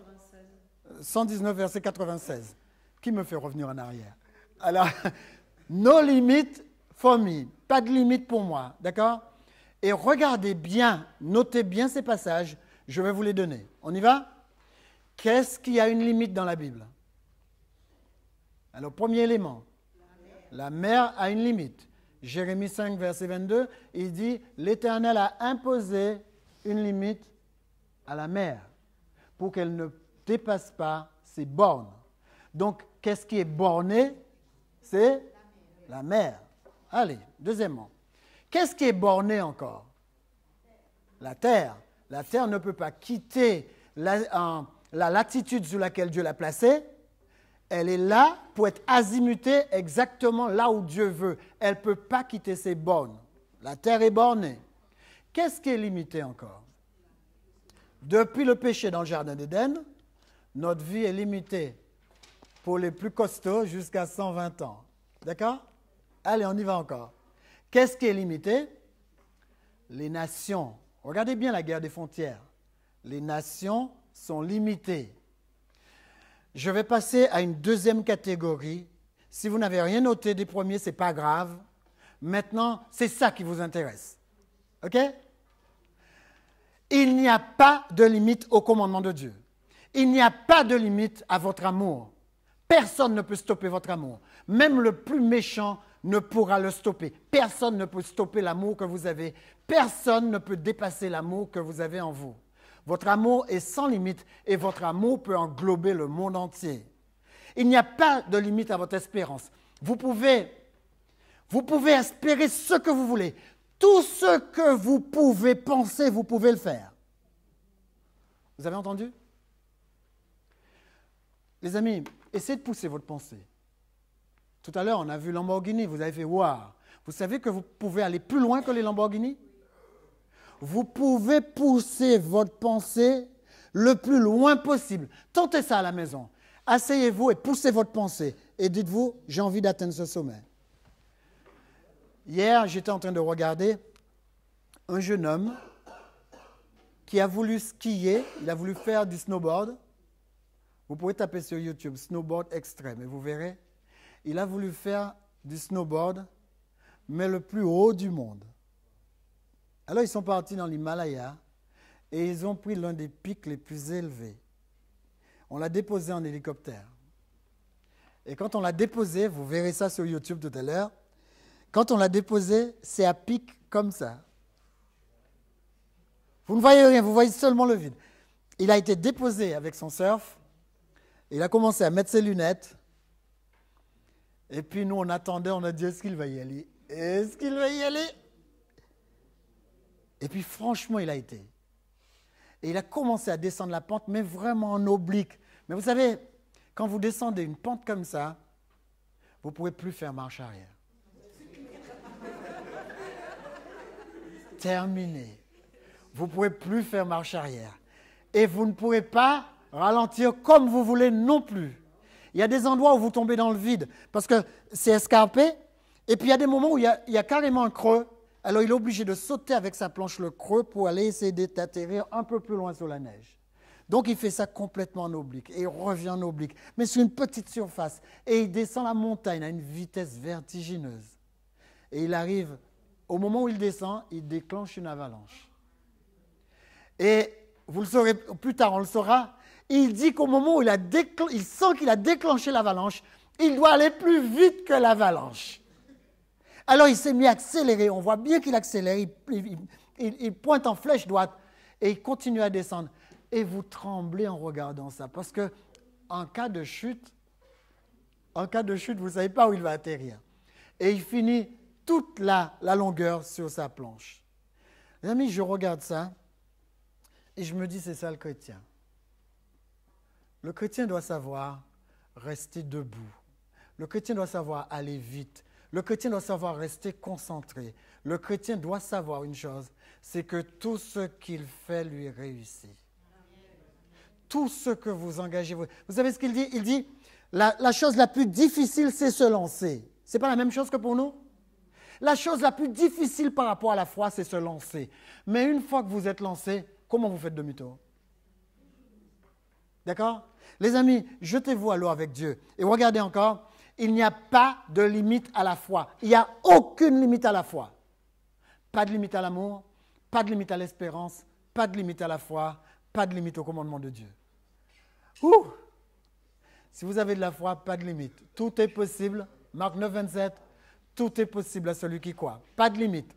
119, verset 96. Qui me fait revenir en arrière? Alors, no limit for me. Pas de limite pour moi, d'accord? Et regardez bien, notez bien ces passages, je vais vous les donner. On y va? Qu'est-ce qui a une limite dans la Bible? Alors, premier élément. La mer a une limite. Jérémie 5, verset 22, il dit « L'Éternel a imposé une limite à la mer pour qu'elle ne dépasse pas ses bornes. » Donc, qu'est-ce qui est borné? C'est la mer. Allez, deuxièmement. Qu'est-ce qui est borné encore? La terre. La terre ne peut pas quitter la latitude sur laquelle Dieu l'a placée. Elle est là pour être azimutée exactement là où Dieu veut. Elle ne peut pas quitter ses bornes. La terre est bornée. Qu'est-ce qui est limité encore? Depuis le péché dans le jardin d'Éden, notre vie est limitée pour les plus costauds jusqu'à 120 ans. D'accord? Allez, on y va encore. Qu'est-ce qui est limité? Les nations. Regardez bien la guerre des frontières. Les nations sont limitées. Je vais passer à une deuxième catégorie. Si vous n'avez rien noté des premiers, ce n'est pas grave. Maintenant, c'est ça qui vous intéresse. OK? Il n'y a pas de limite au commandement de Dieu. Il n'y a pas de limite à votre amour. Personne ne peut stopper votre amour. Même le plus méchant ne pourra le stopper. Personne ne peut stopper l'amour que vous avez. Personne ne peut dépasser l'amour que vous avez en vous. Votre amour est sans limite et votre amour peut englober le monde entier. Il n'y a pas de limite à votre espérance. Vous pouvez espérer ce que vous voulez. Tout ce que vous pouvez penser, vous pouvez le faire. Vous avez entendu? Les amis, essayez de pousser votre pensée. Tout à l'heure, on a vu Lamborghini, vous avez fait « Wow ». Vous savez que vous pouvez aller plus loin que les Lamborghini? Vous pouvez pousser votre pensée le plus loin possible. Tentez ça à la maison. Asseyez-vous et poussez votre pensée. Et dites-vous, j'ai envie d'atteindre ce sommet. Hier, j'étais en train de regarder un jeune homme qui a voulu skier, il a voulu faire du snowboard. Vous pouvez taper sur YouTube, snowboard extrême, et vous verrez. Il a voulu faire du snowboard, mais le plus haut du monde. Alors, ils sont partis dans l'Himalaya et ils ont pris l'un des pics les plus élevés. On l'a déposé en hélicoptère. Et quand on l'a déposé, vous verrez ça sur YouTube tout à l'heure, quand on l'a déposé, c'est à pic comme ça. Vous ne voyez rien, vous voyez seulement le vide. Il a été déposé avec son surf, il a commencé à mettre ses lunettes, et puis nous on attendait, on a dit est-ce qu'il va y aller? Est-ce qu'il va y aller? Et puis franchement, il a été. Et il a commencé à descendre la pente, mais vraiment en oblique. Mais vous savez, quand vous descendez une pente comme ça, vous ne pouvez plus faire marche arrière. Terminé. Vous ne pouvez plus faire marche arrière. Et vous ne pourrez pas ralentir comme vous voulez non plus. Il y a des endroits où vous tombez dans le vide, parce que c'est escarpé, et puis il y a des moments où il y a carrément un creux. Alors, il est obligé de sauter avec sa planche le creux pour aller essayer d'atterrir un peu plus loin sur la neige. Donc, il fait ça complètement en oblique et il revient en oblique, mais sur une petite surface. Et il descend la montagne à une vitesse vertigineuse. Et il arrive, au moment où il descend, il déclenche une avalanche. Et vous le saurez, plus tard on le saura, il dit qu'au moment où il sent qu'il a déclenché l'avalanche, il doit aller plus vite que l'avalanche. Alors, il s'est mis à accélérer. On voit bien qu'il accélère. Il pointe en flèche droite et il continue à descendre. Et vous tremblez en regardant ça. Parce que en cas de chute, vous ne savez pas où il va atterrir. Et il finit toute la longueur sur sa planche. Les amis, je regarde ça et je me dis, c'est ça le chrétien. Le chrétien doit savoir rester debout. Le chrétien doit savoir aller vite. Le chrétien doit savoir rester concentré. Le chrétien doit savoir une chose, c'est que tout ce qu'il fait lui réussit. Tout ce que vous engagez. Vous savez ce qu'il dit? Il dit, la chose la plus difficile, c'est se lancer. Ce n'est pas la même chose que pour nous? La chose la plus difficile par rapport à la foi, c'est se lancer. Mais une fois que vous êtes lancé, comment vous faites demi-tour? D'accord? Les amis, jetez-vous à l'eau avec Dieu. Et regardez encore. Il n'y a pas de limite à la foi. Il n'y a aucune limite à la foi. Pas de limite à l'amour, pas de limite à l'espérance, pas de limite à la foi, pas de limite au commandement de Dieu. Ouh! Si vous avez de la foi, pas de limite. Tout est possible. Marc 9, 27. Tout est possible à celui qui croit. Pas de limite.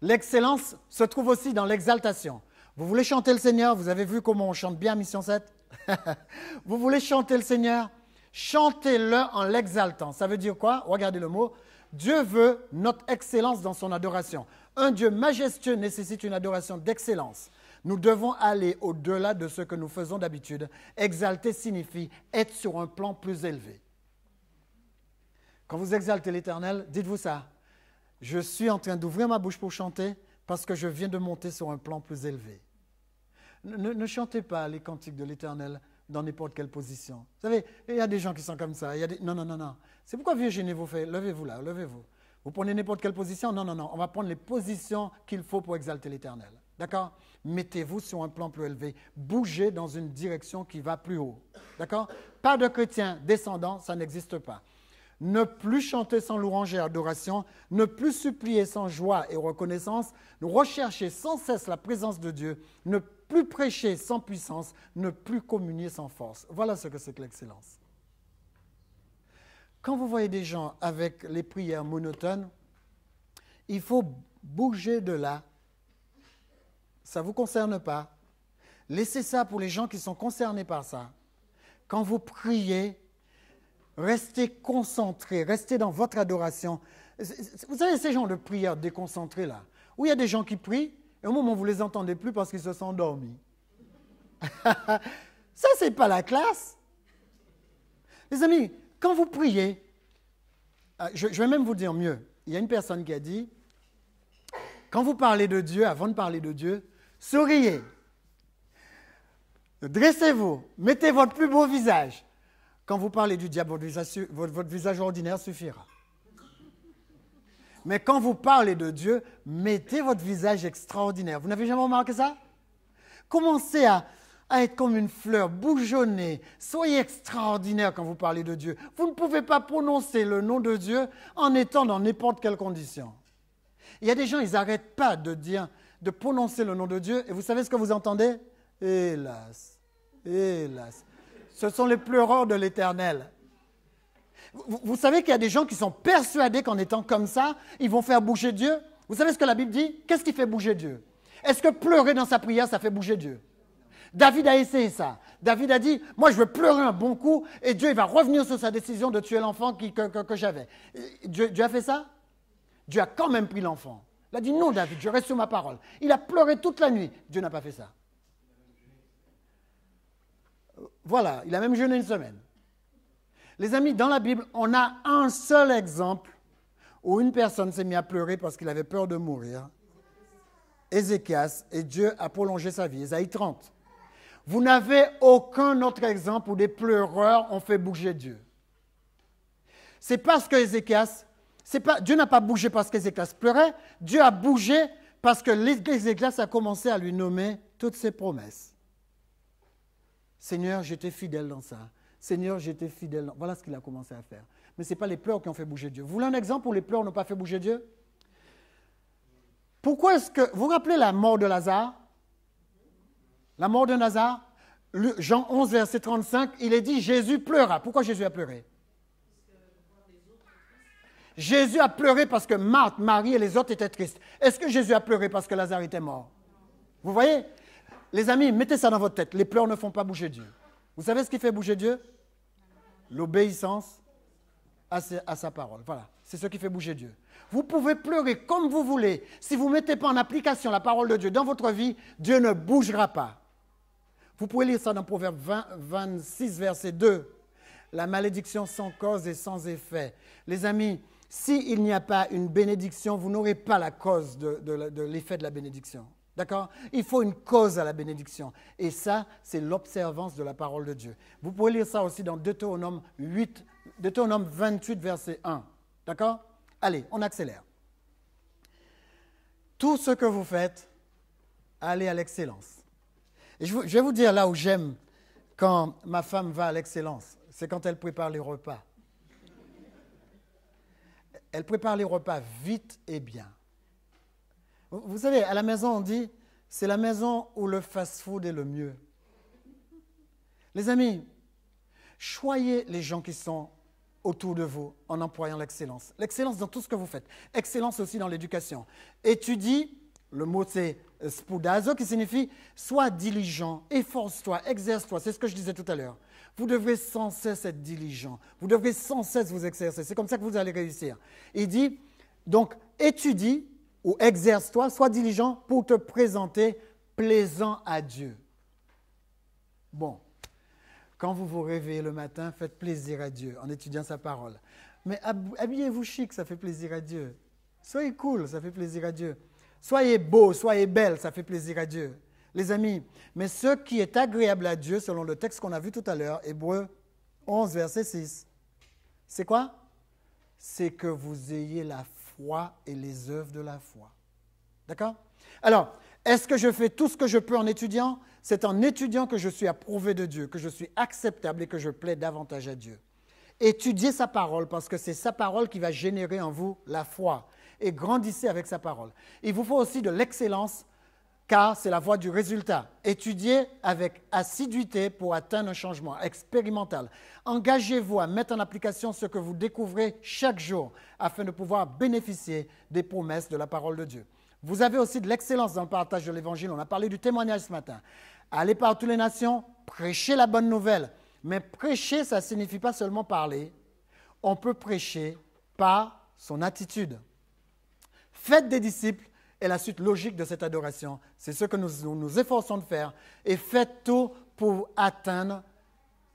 L'excellence se trouve aussi dans l'exaltation. Vous voulez chanter le Seigneur? Vous avez vu comment on chante bien Mission 7? Vous voulez chanter le Seigneur? Chantez-le en l'exaltant. Ça veut dire quoi? Regardez le mot. Dieu veut notre excellence dans son adoration. Un Dieu majestueux nécessite une adoration d'excellence. Nous devons aller au-delà de ce que nous faisons d'habitude. Exalter signifie être sur un plan plus élevé. Quand vous exaltez l'Éternel, dites-vous ça. Je suis en train d'ouvrir ma bouche pour chanter parce que je viens de monter sur un plan plus élevé. Ne chantez pas les cantiques de l'Éternel dans n'importe quelle position. Vous savez, il y a des gens qui sont comme ça. Non. C'est pourquoi Virginie vous fait, levez-vous là, levez-vous. Vous prenez n'importe quelle position? Non. On va prendre les positions qu'il faut pour exalter l'Éternel. D'accord? Mettez-vous sur un plan plus élevé. Bougez dans une direction qui va plus haut. D'accord? Pas de chrétien descendant, ça n'existe pas. Ne plus chanter sans louange et adoration, ne plus supplier sans joie et reconnaissance, rechercher sans cesse la présence de Dieu, ne plus prêcher sans puissance, ne plus communier sans force. Voilà ce que c'est que l'excellence. Quand vous voyez des gens avec les prières monotones, il faut bouger de là. Ça ne vous concerne pas. Laissez ça pour les gens qui sont concernés par ça. Quand vous priez, restez concentrés, restez dans votre adoration. Vous savez ces gens de prière déconcentrés là, où il y a des gens qui prient, et au moment où vous ne les entendez plus parce qu'ils se sont endormis. Ça, ce n'est pas la classe. Les amis, quand vous priez, je vais même vous dire mieux. Il y a une personne qui a dit, quand vous parlez de Dieu, avant de parler de Dieu, souriez. Dressez-vous, mettez votre plus beau visage. Quand vous parlez du diable, votre visage ordinaire suffira. Mais quand vous parlez de Dieu, mettez votre visage extraordinaire. Vous n'avez jamais remarqué ça? Commencez à être comme une fleur, bourgeonnez, soyez extraordinaire quand vous parlez de Dieu. Vous ne pouvez pas prononcer le nom de Dieu en étant dans n'importe quelle condition. Il y a des gens, ils n'arrêtent pas de prononcer le nom de Dieu, et vous savez ce que vous entendez? Hélas, hélas. Ce sont les pleureurs de l'Éternel. Vous savez qu'il y a des gens qui sont persuadés qu'en étant comme ça, ils vont faire bouger Dieu. Vous savez ce que la Bible dit? Qu'est-ce qui fait bouger Dieu? Est-ce que pleurer dans sa prière, ça fait bouger Dieu? David a essayé ça. David a dit, moi je veux pleurer un bon coup et Dieu il va revenir sur sa décision de tuer l'enfant que j'avais. Dieu a fait ça? Dieu a quand même pris l'enfant. Il a dit, non David, je reste sur ma parole. Il a pleuré toute la nuit. Dieu n'a pas fait ça. Voilà, il a même jeûné une semaine. Les amis, dans la Bible, on a un seul exemple où une personne s'est mise à pleurer parce qu'il avait peur de mourir. Ézéchias, et Dieu a prolongé sa vie. Ésaïe 30. Vous n'avez aucun autre exemple où des pleureurs ont fait bouger Dieu. C'est parce que Dieu n'a pas bougé parce qu'Ézéchias pleurait, Dieu a bougé parce que Ézéchias a commencé à lui nommer toutes ses promesses. Seigneur, j'étais fidèle dans ça. Seigneur, j'étais fidèle. Voilà ce qu'il a commencé à faire. Mais ce n'est pas les pleurs qui ont fait bouger Dieu. Vous voulez un exemple où les pleurs n'ont pas fait bouger Dieu? Pourquoi est-ce que... Vous vous rappelez la mort de Lazare? La mort de Lazare? Jean 11, verset 35, il est dit Jésus pleura. Pourquoi Jésus a pleuré? Jésus a pleuré parce que Marthe, Marie et les autres étaient tristes. Est-ce que Jésus a pleuré parce que Lazare était mort? Vous voyez? Les amis, mettez ça dans votre tête. Les pleurs ne font pas bouger Dieu. Vous savez ce qui fait bouger Dieu? L'obéissance à sa parole. Voilà, c'est ce qui fait bouger Dieu. Vous pouvez pleurer comme vous voulez. Si vous ne mettez pas en application la parole de Dieu dans votre vie, Dieu ne bougera pas. Vous pouvez lire ça dans Proverbe 26, verset 2. La malédiction sans cause et sans effet. Les amis, s'il n'y a pas une bénédiction, vous n'aurez pas la cause de l'effet de la bénédiction. D'accord? Il faut une cause à la bénédiction. Et ça, c'est l'observance de la parole de Dieu. Vous pouvez lire ça aussi dans Deutéronome 28, verset 1. D'accord? Allez, on accélère. Tout ce que vous faites, allez à l'excellence. Et je vais vous dire là où j'aime quand ma femme va à l'excellence. C'est quand elle prépare les repas. Elle prépare les repas vite et bien. Vous savez, à la maison, on dit, c'est la maison où le fast-food est le mieux. Les amis, choyez les gens qui sont autour de vous en employant l'excellence. L'excellence dans tout ce que vous faites. Excellence aussi dans l'éducation. Étudie, le mot c'est spoudazo, qui signifie sois diligent, efforce-toi, exerce-toi. C'est ce que je disais tout à l'heure. Vous devrez sans cesse être diligent. Vous devrez sans cesse vous exercer. C'est comme ça que vous allez réussir. Il dit, donc, étudie, ou exerce-toi, sois diligent pour te présenter plaisant à Dieu. Bon, quand vous vous réveillez le matin, faites plaisir à Dieu en étudiant sa parole. Mais habillez-vous chic, ça fait plaisir à Dieu. Soyez cool, ça fait plaisir à Dieu. Soyez beau, soyez belle, ça fait plaisir à Dieu. Les amis, mais ce qui est agréable à Dieu, selon le texte qu'on a vu tout à l'heure, Hébreux 11, verset 6, c'est quoi? C'est que vous ayez la foi et les œuvres de la foi. D'accord? Alors, est-ce que je fais tout ce que je peux en étudiant? C'est en étudiant que je suis approuvé de Dieu, que je suis acceptable et que je plais davantage à Dieu. Étudiez sa parole parce que c'est sa parole qui va générer en vous la foi. Et grandissez avec sa parole. Il vous faut aussi de l'excellence car c'est la voie du résultat. Étudiez avec assiduité pour atteindre un changement expérimental. Engagez-vous à mettre en application ce que vous découvrez chaque jour afin de pouvoir bénéficier des promesses de la parole de Dieu. Vous avez aussi de l'excellence dans le partage de l'Évangile. On a parlé du témoignage ce matin. Allez par toutes les nations, prêchez la bonne nouvelle. Mais prêcher, ça ne signifie pas seulement parler. On peut prêcher par son attitude. Faites des disciples. Et la suite logique de cette adoration, c'est ce que nous nous efforçons de faire. Et faites tout pour atteindre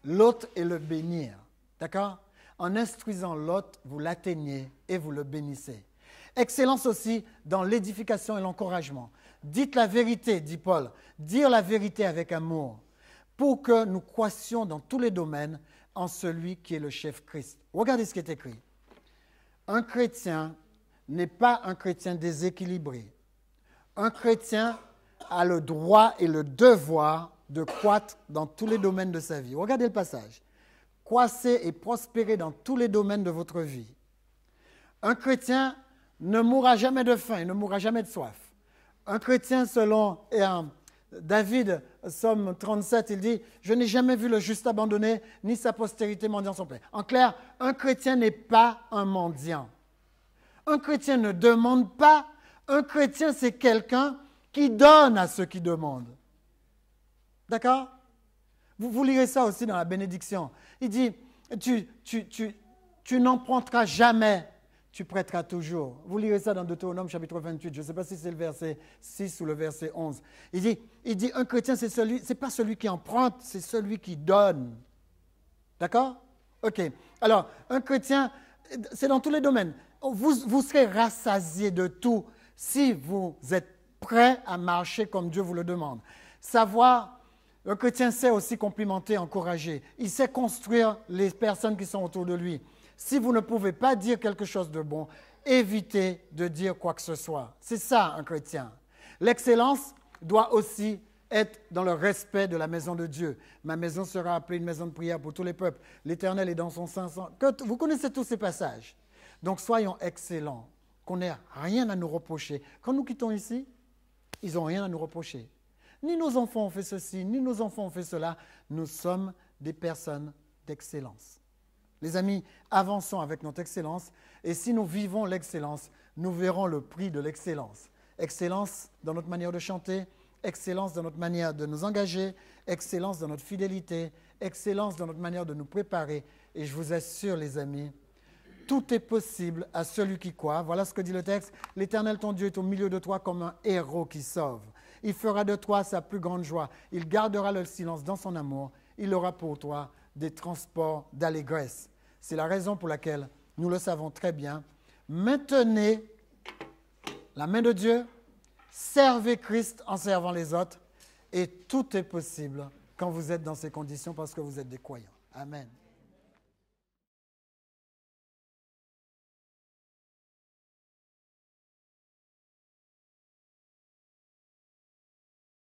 l'autre et le bénir. D'accord? En instruisant l'autre, vous l'atteignez et vous le bénissez. Excellence aussi dans l'édification et l'encouragement. Dites la vérité, dit Paul. Dire la vérité avec amour pour que nous croissions dans tous les domaines en celui qui est le chef Christ. Regardez ce qui est écrit. Un chrétien n'est pas un chrétien déséquilibré. Un chrétien a le droit et le devoir de croître dans tous les domaines de sa vie. Regardez le passage. Croissez et prospérez dans tous les domaines de votre vie. Un chrétien ne mourra jamais de faim, il ne mourra jamais de soif. Un chrétien, selon David, Psaume 37, il dit « Je n'ai jamais vu le juste abandonné, ni sa postérité mendiant son pain. » En clair, un chrétien n'est pas un mendiant. Un chrétien ne demande pas. Un chrétien, c'est quelqu'un qui donne à ceux qui demandent. D'accord? Vous lirez ça aussi dans la bénédiction. Il dit, tu n'emprunteras jamais, tu prêteras toujours. Vous lirez ça dans Deutéronome chapitre 28. Je ne sais pas si c'est le verset 6 ou le verset 11. Il dit un chrétien, c'est pas celui qui emprunte, c'est celui qui donne. D'accord? OK. Alors, un chrétien, c'est dans tous les domaines. Vous serez rassasié de tout si vous êtes prêt à marcher comme Dieu vous le demande. Un chrétien sait aussi complimenter, encourager. Il sait construire les personnes qui sont autour de lui. Si vous ne pouvez pas dire quelque chose de bon, évitez de dire quoi que ce soit. C'est ça, un chrétien. L'excellence doit aussi être dans le respect de la maison de Dieu. Ma maison sera appelée une maison de prière pour tous les peuples. L'Éternel est dans son sein. Vous connaissez tous ces passages. Donc, soyons excellents, qu'on n'ait rien à nous reprocher. Quand nous quittons ici, ils n'ont rien à nous reprocher. Ni nos enfants ont fait ceci, ni nos enfants ont fait cela. Nous sommes des personnes d'excellence. Les amis, avançons avec notre excellence. Et si nous vivons l'excellence, nous verrons le prix de l'excellence. Excellence dans notre manière de chanter, excellence dans notre manière de nous engager, excellence dans notre fidélité, excellence dans notre manière de nous préparer. Et je vous assure, les amis, tout est possible à celui qui croit. Voilà ce que dit le texte. L'Éternel, ton Dieu, est au milieu de toi comme un héros qui sauve. Il fera de toi sa plus grande joie. Il gardera le silence dans son amour. Il aura pour toi des transports d'allégresse. C'est la raison pour laquelle, nous le savons très bien, maintenez la main de Dieu, servez Christ en servant les autres, et tout est possible quand vous êtes dans ces conditions parce que vous êtes des croyants. Amen.